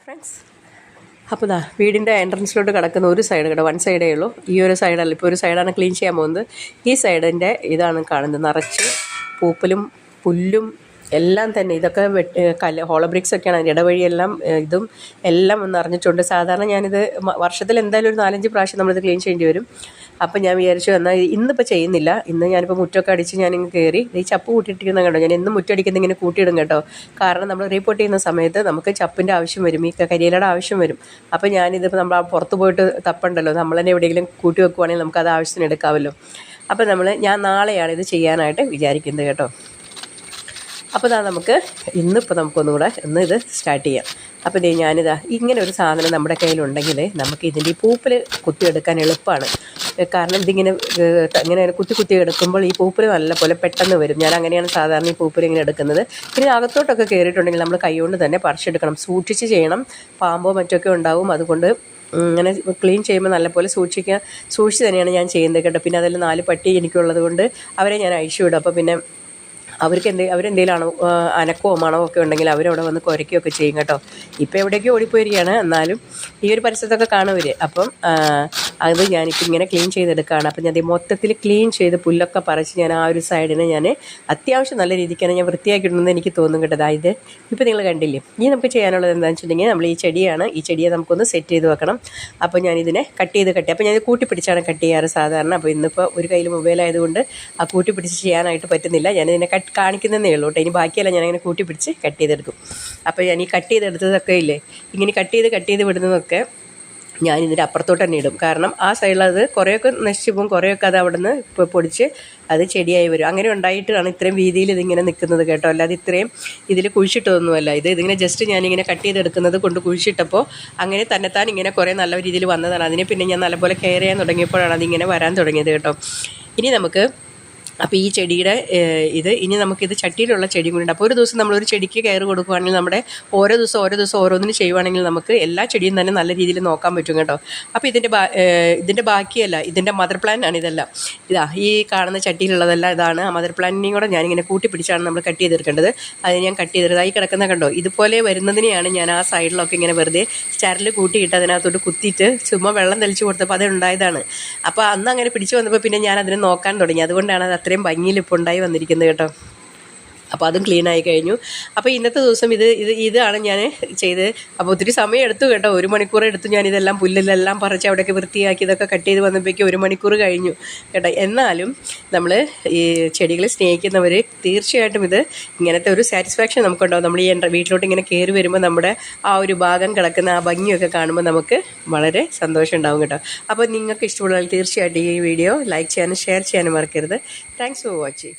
Friends, അപ്പോൾ ദാ വീടിൻ്റെ എൻട്രൻസിലോട്ട് കിടക്കുന്ന ഒരു സൈഡ് കേട്ടോ, വൺ സൈഡേ ഉള്ളൂ. ഈ ഒരു സൈഡല്ല, ഇപ്പോൾ ഒരു സൈഡാണ് ക്ലീൻ ചെയ്യാൻ പോകുന്നത്. ഈ സൈഡിൻ്റെ ഇതാണ് കാണുന്നത്, നിറച്ച് പൂപ്പലും പുല്ലും എല്ലാം തന്നെ. ഇതൊക്കെ ഹോളോ ബ്രിക്സ് ഒക്കെയാണ് അതിൻ്റെ ഇടവഴിയെല്ലാം. ഇതും എല്ലാം ഒന്ന് അറിഞ്ഞിട്ടുണ്ട്. സാധാരണ ഞാനിത് വർഷത്തിൽ എന്തായാലും ഒരു 4-5 പ്രാവശ്യം നമ്മളിത് ക്ലീൻ ചെയ്യേണ്ടി വരും. അപ്പം ഞാൻ വിചാരിച്ചു എന്നാൽ ഇന്നിപ്പോൾ ചെയ്യുന്നില്ല. ഇന്ന് ഞാനിപ്പോൾ മുറ്റമൊക്കെ അടിച്ച് ഞാനിങ്ങ് കയറി ഈ ചപ്പ് കൂട്ടിയിട്ടിരിക്കുന്ന കണ്ടോ. ഞാൻ എന്നും മുറ്റടിക്കുന്ന ഇങ്ങനെ കൂട്ടിയിടും കേട്ടോ. കാരണം നമ്മൾ റീപ്പോർട്ട് ചെയ്യുന്ന സമയത്ത് നമുക്ക് ചപ്പിൻ്റെ ആവശ്യം വരും, ഈ കരിയിലയുടെ ആവശ്യം വരും. അപ്പോൾ ഞാനിതിപ്പോൾ നമ്മൾ പുറത്ത് പോയിട്ട് തപ്പുണ്ടല്ലോ, നമ്മൾ തന്നെ എവിടെയെങ്കിലും കൂട്ടി വെക്കുവാണെങ്കിൽ നമുക്കത് ആവശ്യത്തിന് എടുക്കാമല്ലോ. അപ്പോൾ ഞാൻ നാളെയാണ് ഇത് ചെയ്യാനായിട്ട് വിചാരിക്കുന്നത് കേട്ടോ. അപ്പോൾ നമുക്ക് ഇന്നിപ്പോൾ നമുക്കൊന്നുകൂടെ ഇത് സ്റ്റാർട്ട് ചെയ്യാം. അപ്പോൾ ഞാനിതാ ഇങ്ങനെ ഒരു സാധനം നമ്മുടെ കയ്യിലുണ്ടെങ്കിൽ നമുക്ക് ഇതിൻ്റെ ഈ പൂപ്പിൽ കുത്തിയെടുക്കാൻ എളുപ്പമാണ്. കാരണം ഇതിങ്ങനെ ഇങ്ങനെ കുത്തി എടുക്കുമ്പോൾ ഈ പൂപ്പിൽ നല്ലപോലെ പെട്ടെന്ന് വരും. ഞാൻ അങ്ങനെയാണ് സാധാരണ ഈ പൂപ്പിൽ ഇങ്ങനെ എടുക്കുന്നത്. പിന്നെ അകത്തോട്ടൊക്കെ കയറിയിട്ടുണ്ടെങ്കിൽ നമ്മൾ കൈകൊണ്ട് തന്നെ പറിച്ചെടുക്കണം, സൂക്ഷിച്ച് ചെയ്യണം. പാമ്പോ മറ്റൊക്കെ ഉണ്ടാവും. അതുകൊണ്ട് ഇങ്ങനെ ക്ലീൻ ചെയ്യുമ്പോൾ നല്ലപോലെ സൂക്ഷിച്ച് തന്നെയാണ് ഞാൻ ചെയ്യുന്നത് കേട്ടോ. പിന്നെ അതിൽ 4 പട്ടി എനിക്കുള്ളത് കൊണ്ട് അവരെ ഞാൻ അഴിച്ചു വിടും. അപ്പോൾ പിന്നെ അവരെന്തെങ്കിലും അനക്കോ മണമോ ഒക്കെ ഉണ്ടെങ്കിൽ അവരവിടെ വന്ന് കുരയ്ക്കുകയൊക്കെ ചെയ്യും കേട്ടോ. ഇപ്പോൾ എവിടേക്കോ ഓടിപ്പോയിരിക്കുകയാണ്, എന്നാലും ഈ ഒരു പരിസരത്തൊക്കെ കാണുവർ. അപ്പം അത് ഞാനിപ്പോൾ ഇങ്ങനെ ക്ലീൻ ചെയ്തെടുക്കുകയാണ്. അപ്പം ഞാൻ മൊത്തത്തിൽ ക്ലീൻ ചെയ്ത് പുല്ലൊക്കെ പറിച്ച് ഞാൻ ആ ഒരു സൈഡിന് ഞാൻ അത്യാവശ്യം നല്ല രീതിക്കാണ് ഞാൻ വൃത്തിയാക്കിയിട്ടുണ്ടെന്ന് എനിക്ക് തോന്നും കേട്ടോ. അതായത് ഇപ്പോൾ നിങ്ങൾ കണ്ടില്ലേ, ഇനി നമുക്ക് ചെയ്യാനുള്ളത് എന്താണെന്ന് വെച്ചിട്ടുണ്ടെങ്കിൽ നമ്മൾ ഈ ചെടിയാണ്, ഈ ചെടിയെ നമുക്കൊന്ന് സെറ്റ് ചെയ്ത് വെക്കണം. അപ്പോൾ ഞാനിതിനെ കട്ട് ചെയ്ത് അപ്പോൾ ഞാൻ കൂട്ടിപ്പിടിച്ചാണ് കട്ട് ചെയ്യാറ് സാധാരണ. അപ്പോൾ ഇന്നിപ്പോൾ ഒരു കയ്യിൽ മൊബൈലായതുകൊണ്ട് ആ കൂട്ടിപ്പിടിച്ച് ചെയ്യാനായിട്ട് പറ്റുന്നില്ല. ഞാനിതിനെ കാണിക്കുന്നതേ ഉള്ളൂ കേട്ടോ. ഇനി ബാക്കിയെല്ലാം ഞാനങ്ങനെ കൂട്ടിപ്പിടിച്ച് കട്ട് ചെയ്തെടുക്കും. അപ്പോൾ ഞാൻ ഈ കട്ട് ചെയ്തെടുത്തതൊക്കെ ഇല്ലേ, ഇങ്ങനെ കട്ട് ചെയ്ത് വിടുന്നതൊക്കെ ഞാനിതിൻ്റെ അപ്പുറത്തോട്ട് തന്നെ ഇടും. കാരണം ആ സൈഡിലത് കുറേയൊക്കെ നശിച്ചു പോകും, കുറേയൊക്കെ അത് അവിടെ നിന്ന് പൊടിച്ച് അത് ചെടിയായി വരും. അങ്ങനെ ഉണ്ടായിട്ടാണ് ഇത്രയും വീതിയിൽ ഇതിങ്ങനെ നിൽക്കുന്നത് കേട്ടോ. അല്ലാതെ ഇത്രയും ഇതിൽ കുഴിച്ചിട്ടതൊന്നുമല്ല. ഇതിങ്ങനെ ജസ്റ്റ് ഞാനിങ്ങനെ കട്ട് ചെയ്തെടുക്കുന്നത് കൊണ്ട് കുഴിച്ചിട്ടപ്പോൾ അങ്ങനെ തന്നെത്താൻ ഇങ്ങനെ കുറേ നല്ല രീതിയിൽ വന്നതാണ്. അതിനെ പിന്നെ ഞാൻ നല്ലപോലെ കെയർ ചെയ്യാൻ തുടങ്ങിയപ്പോഴാണ് അതിങ്ങനെ വരാൻ തുടങ്ങിയത് കേട്ടോ. ഇനി നമുക്ക് അപ്പോൾ ഈ ചെടിയുടെ ഇനി നമുക്കിത് ചട്ടിയിലുള്ള ചെടിയും കൂടി ഉണ്ട്. അപ്പോൾ ഒരു ദിവസം നമ്മളൊരു ചെടിക്ക് കെയർ കൊടുക്കുകയാണെങ്കിൽ നമ്മുടെ ഓരോ ദിവസം ഓരോന്നിന് ചെയ്യുവാണെങ്കിൽ നമുക്ക് എല്ലാ ചെടിയും തന്നെ നല്ല രീതിയിൽ നോക്കാൻ പറ്റും കേട്ടോ. അപ്പോൾ ഇതിൻ്റെ ബാക്കിയല്ല, ഇതിൻ്റെ മദർ പ്ലാന്റ് ആണ് ഇതെല്ലാം. ഈ കാണുന്ന ചട്ടിയിലുള്ളതെല്ലാം ഇതാണ്. ആ മദർ പ്ലാന്റിനെയും കൂടെ ഞാനിങ്ങനെ കൂട്ടിപ്പിടിച്ചാണ് നമ്മൾ കട്ട് ചെയ്തെടുക്കേണ്ടത്. അത് ഞാൻ കട്ട് ചെയ്തെടുത്ത് ഈ കിടക്കുന്ന കണ്ടോ, ഇതുപോലെ വരുന്നതിനെയാണ് ഞാൻ ആ സൈഡിലൊക്കെ ഇങ്ങനെ വെറുതെ സ്റ്റാരിൽ കൂട്ടിയിട്ട് അതിനകത്തോട്ട് കുത്തിയിട്ട് ചുമ്മാ വെള്ളം തെളിച്ച് കൊടുത്തപ്പോൾ അത് ഉണ്ടായതാണ്. അപ്പോൾ അന്ന് അങ്ങനെ പിടിച്ചു വന്നപ്പോൾ പിന്നെ ഞാൻ അതിനെ നോക്കാൻ തുടങ്ങി. അതുകൊണ്ടാണ് അത് അത്രയും ഭംഗിയിൽ ഇപ്പോൾ ഉണ്ടായി വന്നിരിക്കുന്നത് കേട്ടോ. അപ്പോൾ അതും ക്ലീനായി കഴിഞ്ഞു. അപ്പോൾ ഇന്നത്തെ ദിവസം ഇതാണ് ഞാൻ ചെയ്ത്. അപ്പോൾ ഒത്തിരി സമയം എടുത്തു കേട്ടോ, 1 മണിക്കൂർ എടുത്തു. ഞാനിതെല്ലാം പുല്ലെല്ലാം പറിച്ച് അവിടെയൊക്കെ വൃത്തിയാക്കി ഇതൊക്കെ കട്ട് ചെയ്ത് വന്നപ്പോഴേക്കും 1 മണിക്കൂർ കഴിഞ്ഞു കേട്ടോ. എന്നാലും നമ്മൾ ഈ ചെടികളെ സ്നേഹിക്കുന്നവർ തീർച്ചയായിട്ടും ഇങ്ങനത്തെ ഒരു സാറ്റിസ്ഫാക്ഷൻ നമുക്കുണ്ടാവും. നമ്മൾ ഈ വീട്ടിലോട്ട് ഇങ്ങനെ കയറി വരുമ്പോൾ നമ്മുടെ ആ ഒരു ഭാഗം കിടക്കുന്ന ആ ഭംഗിയൊക്കെ കാണുമ്പോൾ നമുക്ക് വളരെ സന്തോഷം ഉണ്ടാവും കേട്ടോ. അപ്പോൾ നിങ്ങൾക്ക് ഇഷ്ടമുള്ളവർ തീർച്ചയായിട്ടും ഈ വീഡിയോ ലൈക്ക് ചെയ്യാനും ഷെയർ ചെയ്യാനും മറക്കരുത്. Thanks for watching.